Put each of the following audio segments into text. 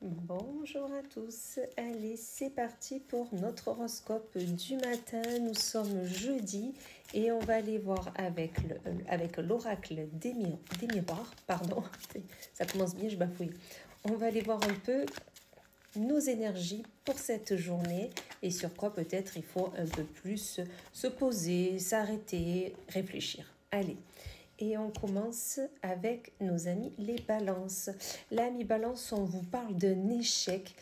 Bonjour à tous, allez c'est parti pour notre horoscope du matin. Nous sommes jeudi et on va aller voir avec l'oracle des miroirs, pardon, ça commence bien, je bafouille. On va aller voir un peu nos énergies pour cette journée et sur quoi peut-être il faut un peu plus se poser, s'arrêter, réfléchir. Allez. Et on commence avec nos amis les balances. L'ami balance, on vous parle d'un échec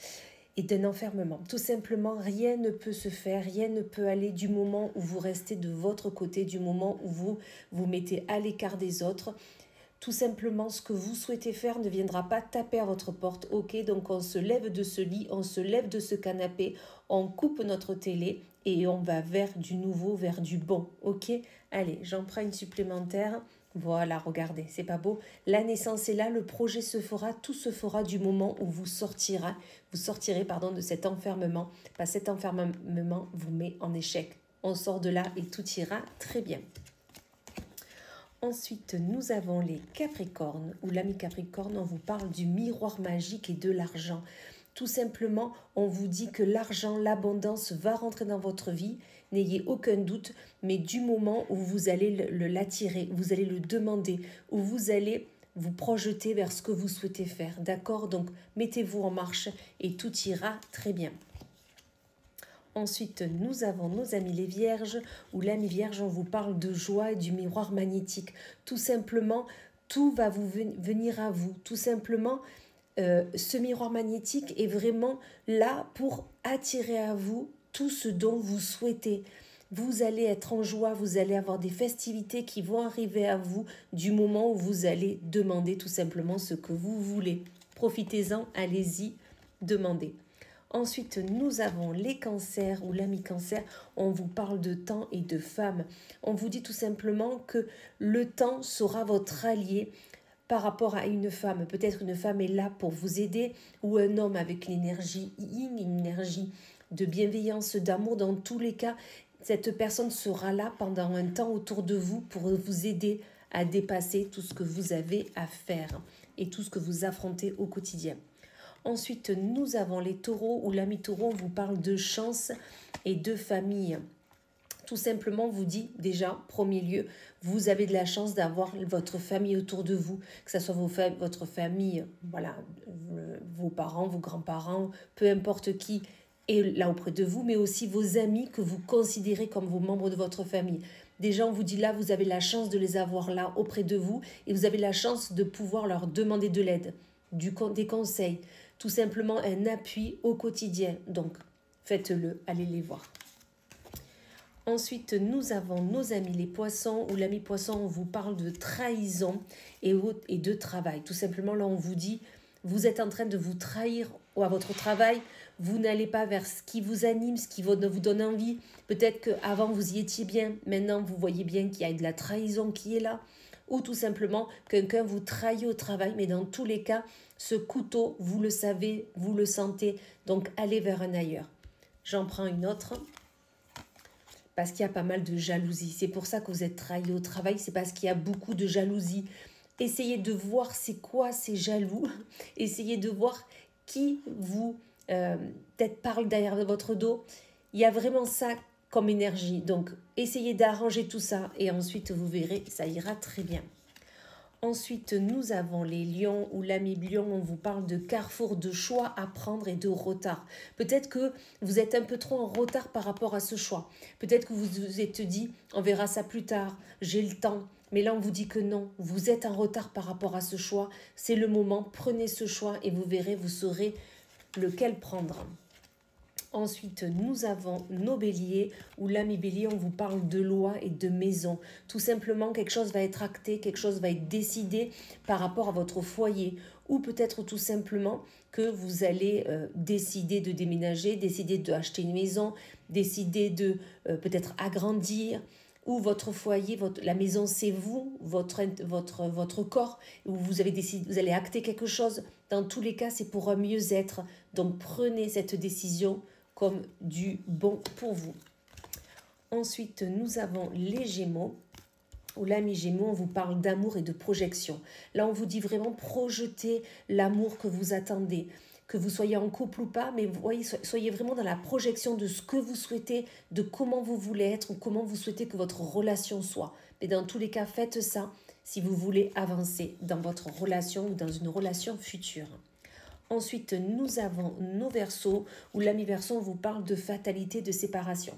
et d'un enfermement. Tout simplement, rien ne peut se faire, rien ne peut aller du moment où vous restez de votre côté, du moment où vous vous mettez à l'écart des autres. Tout simplement, ce que vous souhaitez faire ne viendra pas taper à votre porte. Ok, donc on se lève de ce lit, on se lève de ce canapé, on coupe notre télé et on va vers du nouveau, vers du bon. Ok, allez, j'en prends une supplémentaire. Voilà, regardez, c'est pas beau. La naissance est là, le projet se fera, tout se fera du moment où vous sortirez de cet enfermement. Parce que cet enfermement vous met en échec. On sort de là et tout ira très bien. Ensuite, nous avons les Capricornes, où l'ami Capricorne, on vous parle du miroir magique et de l'argent. Tout simplement, on vous dit que l'argent, l'abondance va rentrer dans votre vie, n'ayez aucun doute, mais du moment où vous allez l'attirer, vous allez le demander, où vous allez vous projeter vers ce que vous souhaitez faire. D'accord? Donc, mettez-vous en marche et tout ira très bien. Ensuite, nous avons nos amis les vierges, où l'ami vierge, on vous parle de joie et du miroir magnétique. Tout simplement, tout va vous venir à vous. Tout simplement, ce miroir magnétique est vraiment là pour attirer à vous tout ce dont vous souhaitez. Vous allez être en joie, vous allez avoir des festivités qui vont arriver à vous du moment où vous allez demander tout simplement ce que vous voulez. Profitez-en, allez-y, demandez. Ensuite, nous avons les cancers ou l'ami cancer. On vous parle de temps et de femmes. On vous dit tout simplement que le temps sera votre allié par rapport à une femme. Peut-être une femme est là pour vous aider ou un homme avec l'énergie yin, une énergie de bienveillance, d'amour. Dans tous les cas, cette personne sera là pendant un temps autour de vous pour vous aider à dépasser tout ce que vous avez à faire et tout ce que vous affrontez au quotidien. Ensuite, nous avons les taureaux, où l'ami taureau, on vous parle de chance et de famille. Tout simplement, vous dit déjà, premier lieu, vous avez de la chance d'avoir votre famille autour de vous, que ce soit votre famille, voilà, vos parents, vos grands-parents, peu importe qui est là auprès de vous, mais aussi vos amis que vous considérez comme vos membres de votre famille. Déjà, on vous dit là, vous avez la chance de les avoir là auprès de vous et vous avez la chance de pouvoir leur demander de l'aide, des conseils, tout simplement un appui au quotidien. Donc, faites-le, allez les voir. Ensuite, nous avons nos amis les poissons, où l'ami poisson, on vous parle de trahison et de travail. Tout simplement, là, on vous dit, vous êtes en train de vous trahir à votre travail, vous n'allez pas vers ce qui vous anime, ce qui vous donne envie. Peut-être qu'avant, vous y étiez bien, maintenant, vous voyez bien qu'il y a de la trahison qui est là. Ou tout simplement, quelqu'un vous trahit au travail, mais dans tous les cas, ce couteau, vous le savez, vous le sentez, donc allez vers un ailleurs. J'en prends une autre. Parce qu'il y a pas mal de jalousie. C'est pour ça que vous êtes trahi au travail, c'est parce qu'il y a beaucoup de jalousie. Essayez de voir c'est quoi ces jaloux. Essayez de voir qui vous peut-être parle derrière votre dos. Il y a vraiment ça comme énergie. Donc, essayez d'arranger tout ça et ensuite, vous verrez, ça ira très bien. Ensuite, nous avons les lions, ou l'ami lion, on vous parle de carrefour, de choix à prendre et de retard. Peut-être que vous êtes un peu trop en retard par rapport à ce choix. Peut-être que vous vous êtes dit, on verra ça plus tard, j'ai le temps. Mais là, on vous dit que non, vous êtes en retard par rapport à ce choix. C'est le moment, prenez ce choix et vous verrez, vous saurez lequel prendre. Ensuite, nous avons nos béliers, où l'ami bélier, on vous parle de loi et de maison. Tout simplement, quelque chose va être acté, quelque chose va être décidé par rapport à votre foyer. Ou peut-être tout simplement que vous allez décider de déménager, décider d'acheter une maison, décider de peut-être agrandir. Ou votre foyer, la maison c'est vous, votre corps, où vous avez décidé, vous allez acter quelque chose. Dans tous les cas, c'est pour un mieux-être. Donc prenez cette décision comme du bon pour vous. Ensuite, nous avons les Gémeaux, où l'ami Gémeaux, on vous parle d'amour et de projection. Là, on vous dit vraiment projeter l'amour que vous attendez, que vous soyez en couple ou pas, mais vous voyez, soyez vraiment dans la projection de ce que vous souhaitez, de comment vous voulez être ou comment vous souhaitez que votre relation soit. Mais dans tous les cas, faites ça si vous voulez avancer dans votre relation ou dans une relation future. Ensuite, nous avons nos Verseaux, où l'ami Verseau vous parle de fatalité, de séparation.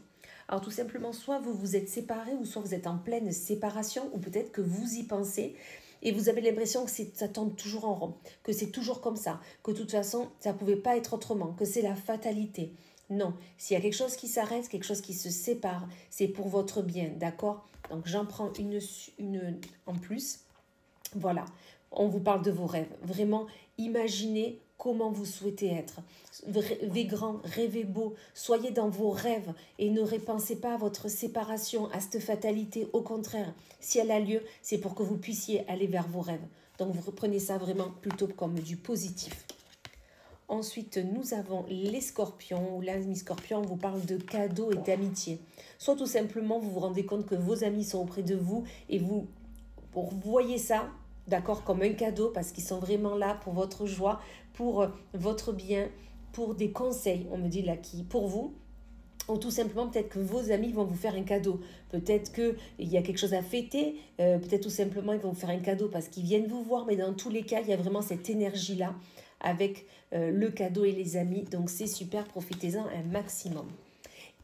Alors tout simplement, soit vous vous êtes séparés, ou soit vous êtes en pleine séparation, ou peut-être que vous y pensez, et vous avez l'impression que ça tourne toujours en rond, que c'est toujours comme ça, que de toute façon, ça ne pouvait pas être autrement, que c'est la fatalité. Non, s'il y a quelque chose qui s'arrête, quelque chose qui se sépare, c'est pour votre bien, d'accord? Donc j'en prends une en plus. Voilà, on vous parle de vos rêves. Vraiment, imaginez comment vous souhaitez être. Rêvez grand, rêvez beau, soyez dans vos rêves et ne repensez pas à votre séparation, à cette fatalité. Au contraire, si elle a lieu, c'est pour que vous puissiez aller vers vos rêves. Donc vous reprenez ça vraiment plutôt comme du positif. Ensuite, nous avons les scorpions, où l'ami scorpion vous parle de cadeaux et d'amitié. Soit tout simplement, vous vous rendez compte que vos amis sont auprès de vous et vous voyez ça, d'accord, comme un cadeau parce qu'ils sont vraiment là pour votre joie, pour votre bien, pour des conseils, on me dit là, qui pour vous, ou tout simplement peut-être que vos amis vont vous faire un cadeau, peut-être qu'il y a quelque chose à fêter, peut-être tout simplement ils vont vous faire un cadeau parce qu'ils viennent vous voir, mais dans tous les cas, il y a vraiment cette énergie-là avec le cadeau et les amis, donc c'est super, profitez-en un maximum.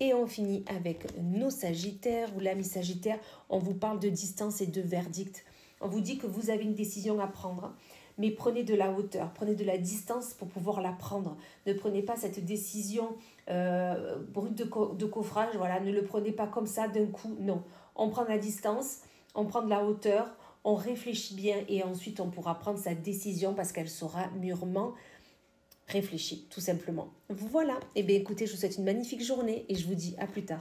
Et on finit avec nos Sagittaires, ou l'ami Sagittaire, on vous parle de distance et de verdict. On vous dit que vous avez une décision à prendre, mais prenez de la hauteur, prenez de la distance pour pouvoir la prendre. Ne prenez pas cette décision brute de coffrage, voilà, ne le prenez pas comme ça d'un coup, non. On prend la distance, on prend de la hauteur, on réfléchit bien et ensuite on pourra prendre sa décision parce qu'elle sera mûrement réfléchie, tout simplement. Voilà, et bien écoutez, je vous souhaite une magnifique journée et je vous dis à plus tard.